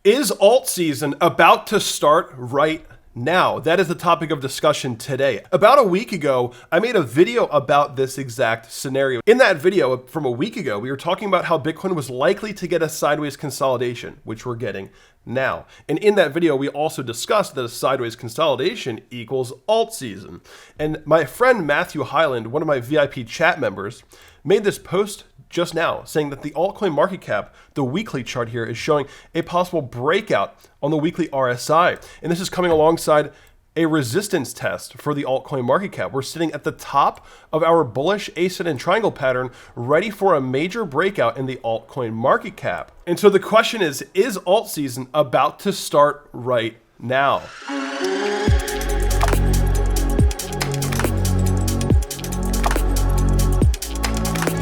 Is alt season about to start right now? That is the topic of discussion today. About a week ago, I made a video about this exact scenario. In that video from a week ago, we were talking about how Bitcoin was likely to get a sideways consolidation, which we're getting now. And in that video, we also discussed that a sideways consolidation equals alt season. And my friend Matthew Highland, one of my VIP chat members, made this post just now saying that the altcoin market cap, the weekly chart here, is showing a possible breakout on the weekly RSI. And this is coming alongside a resistance test for the altcoin market cap. We're sitting at the top of our bullish ascendant triangle pattern, ready for a major breakout in the altcoin market cap. And so the question is alt season about to start right now?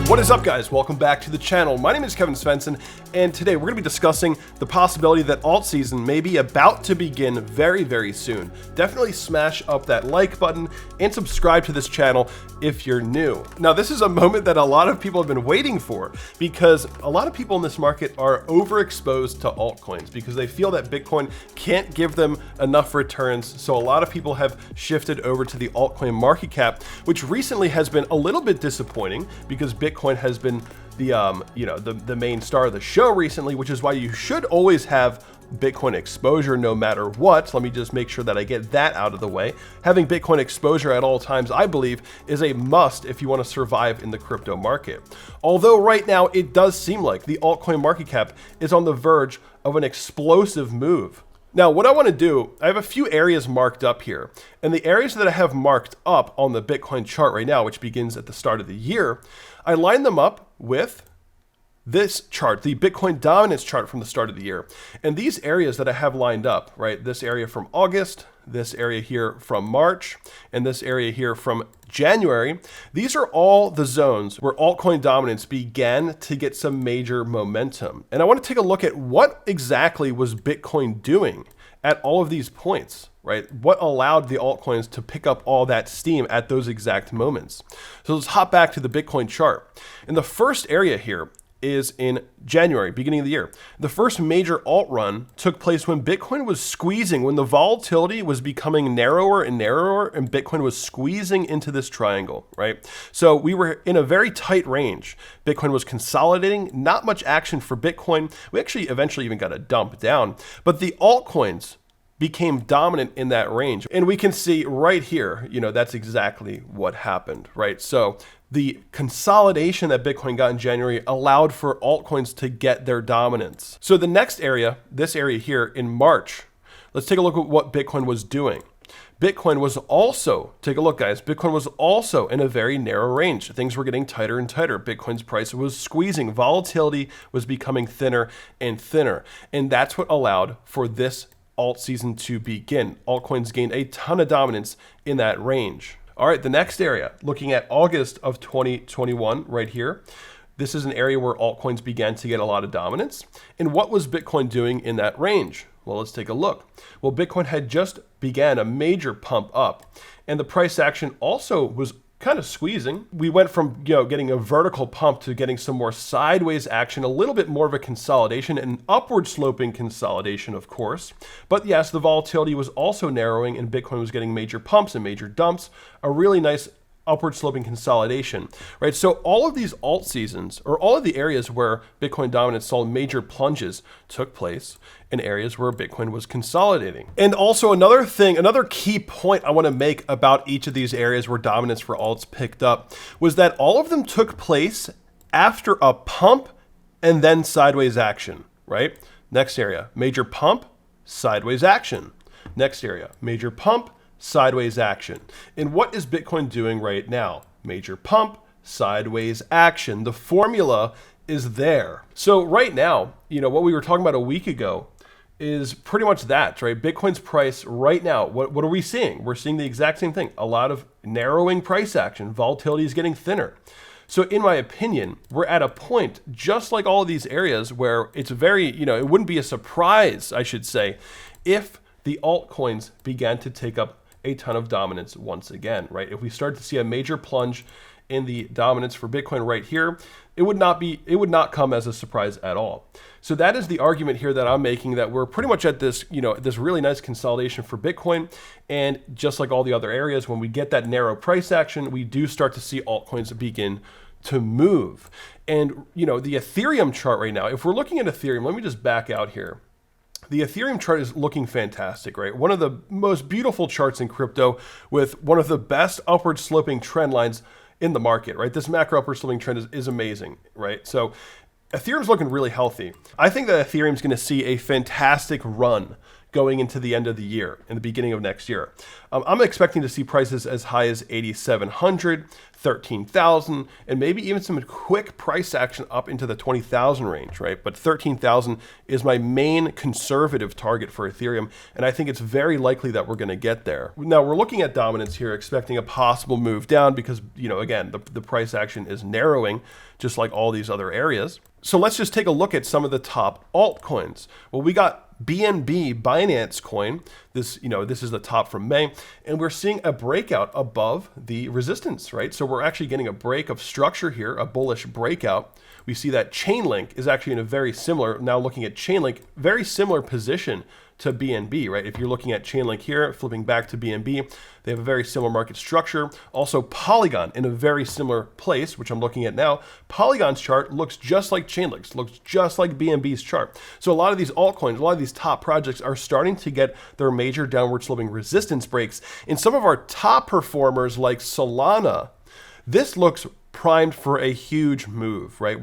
What is up, guys? Welcome back to the channel. My name is Kevin Svenson, and today we're going to be discussing the possibility that alt season may be about to begin very, very soon. Definitely smash up that like button and subscribe to this channel if you're new. Now, this is a moment that a lot of people have been waiting for because a lot of people in this market are overexposed to altcoins because they feel that Bitcoin can't give them enough returns. So a lot of people have shifted over to the altcoin market cap, which recently has been a little bit disappointing because Bitcoin has been the main star of the show recently, which is why you should always have Bitcoin exposure no matter what. Let me just make sure that I get that out of the way. Having Bitcoin exposure at all times, I believe, is a must if you want to survive in the crypto market. Although right now it does seem like the altcoin market cap is on the verge of an explosive move. Now, what I want to do, I have a few areas marked up here, and the areas that I have marked up on the Bitcoin chart right now, which begins at the start of the year, I line them up with this chart, the Bitcoin dominance chart from the start of the year. And these areas that I have lined up, right, this area from August, this area here from March, and this area here from January, these are all the zones where altcoin dominance began to get some major momentum. And I want to take a look at what exactly was Bitcoin doing at all of these points, right? What allowed the altcoins to pick up all that steam at those exact moments? So let's hop back to the Bitcoin chart. And the first area here is in January, beginning of the year. The first major alt run took place when Bitcoin was squeezing, when the volatility was becoming narrower and narrower, and Bitcoin was squeezing into this triangle, right? So we were in a very tight range. Bitcoin was consolidating, not much action for Bitcoin. We actually eventually even got a dump down, but the altcoins became dominant in that range. And we can see right here, that's exactly what happened, right? So the consolidation that Bitcoin got in January allowed for altcoins to get their dominance. So the next area, this area here in March, let's take a look at what Bitcoin was doing. Bitcoin was also, take a look, guys, Bitcoin was also in a very narrow range. Things were getting tighter and tighter. Bitcoin's price was squeezing. Volatility was becoming thinner and thinner. And that's what allowed for this alt season to begin. Altcoins gained a ton of dominance in that range. All right, the next area, looking at August of 2021 right here. This is an area where altcoins began to get a lot of dominance. And what was Bitcoin doing in that range? Well, let's take a look. Well, Bitcoin had just began a major pump up, and the price action also was kind of squeezing. We went from getting a vertical pump to getting some more sideways action, a little bit more of a consolidation, an upward sloping consolidation, of course. But yes, the volatility was also narrowing and Bitcoin was getting major pumps and major dumps, a really nice upward sloping consolidation, right? So all of these alt seasons, or all of the areas where Bitcoin dominance saw major plunges, took place in areas where Bitcoin was consolidating. And also another key point I want to make about each of these areas where dominance for alts picked up was that all of them took place after a pump and then sideways action, right? Next area, major pump, sideways action. Next area, major pump, sideways action. And what is Bitcoin doing right now? Major pump, sideways action. The formula is there. So right now, what we were talking about a week ago is pretty much that, right? Bitcoin's price right now, what are we seeing? We're seeing the exact same thing. A lot of narrowing price action. Volatility is getting thinner. So in my opinion, we're at a point, just like all of these areas, where it's very, it wouldn't be a surprise, I should say, if the altcoins began to take up a ton of dominance once again, right? If we start to see a major plunge in the dominance for Bitcoin right here, it would not come as a surprise at all. So that is the argument here that I'm making, that we're pretty much at this, this really nice consolidation for Bitcoin. And just like all the other areas, when we get that narrow price action, we do start to see altcoins begin to move. And, the Ethereum chart right now, if we're looking at Ethereum, let me just back out here. The Ethereum chart is looking fantastic, right? One of the most beautiful charts in crypto with one of the best upward sloping trend lines in the market, right? This macro upward sloping trend is amazing, right? So Ethereum's looking really healthy. I think that Ethereum's going to see a fantastic run going into the end of the year and the beginning of next year. I'm expecting to see prices as high as 8,700, 13,000, and maybe even some quick price action up into the 20,000 range, right? But 13,000 is my main conservative target for Ethereum, and I think it's very likely that we're going to get there. Now, we're looking at dominance here, expecting a possible move down because, again, the price action is narrowing, just like all these other areas. So let's just take a look at some of the top altcoins. Well, we got BNB, Binance coin. This is the top from May, and we're seeing a breakout above the resistance, right? So we're actually getting a break of structure here, a bullish breakout. We see that Chainlink is actually in a very similar, now looking at Chainlink, very similar position to BNB, right? If you're looking at Chainlink here, flipping back to BNB, they have a very similar market structure. Also Polygon in a very similar place, which I'm looking at now. Polygon's chart looks just like Chainlink's, looks just like BNB's chart. So a lot of these altcoins, a lot of these top projects are starting to get their major downward sloping resistance breaks. In some of our top performers like Solana, this looks primed for a huge move, right?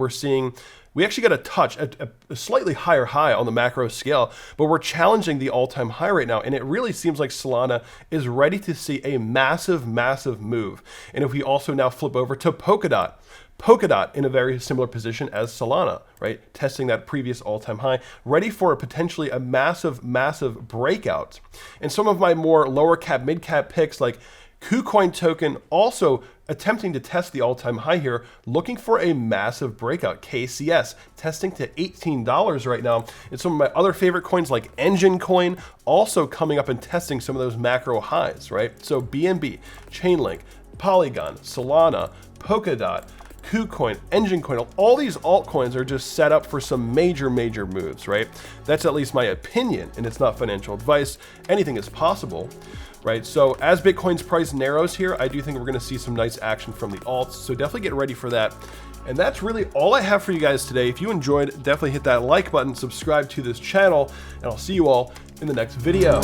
We actually got a touch, a slightly higher high on the macro scale, but we're challenging the all-time high right now. And it really seems like Solana is ready to see a massive, massive move. And if we also now flip over to Polkadot in a very similar position as Solana, right? Testing that previous all-time high, ready for potentially a massive, massive breakout. And some of my more lower cap, mid cap picks like KuCoin token also attempting to test the all-time high here, looking for a massive breakout. KCS testing to $18 right now. And some of my other favorite coins like Engine Coin also coming up and testing some of those macro highs, right? So BNB, Chainlink, Polygon, Solana, Polkadot, KuCoin, Engine Coin, all these altcoins are just set up for some major, major moves, right? That's at least my opinion, and it's not financial advice. Anything is possible, right? So as Bitcoin's price narrows here, I do think we're going to see some nice action from the alts. So definitely get ready for that. And that's really all I have for you guys today. If you enjoyed, definitely hit that like button, subscribe to this channel, and I'll see you all in the next video.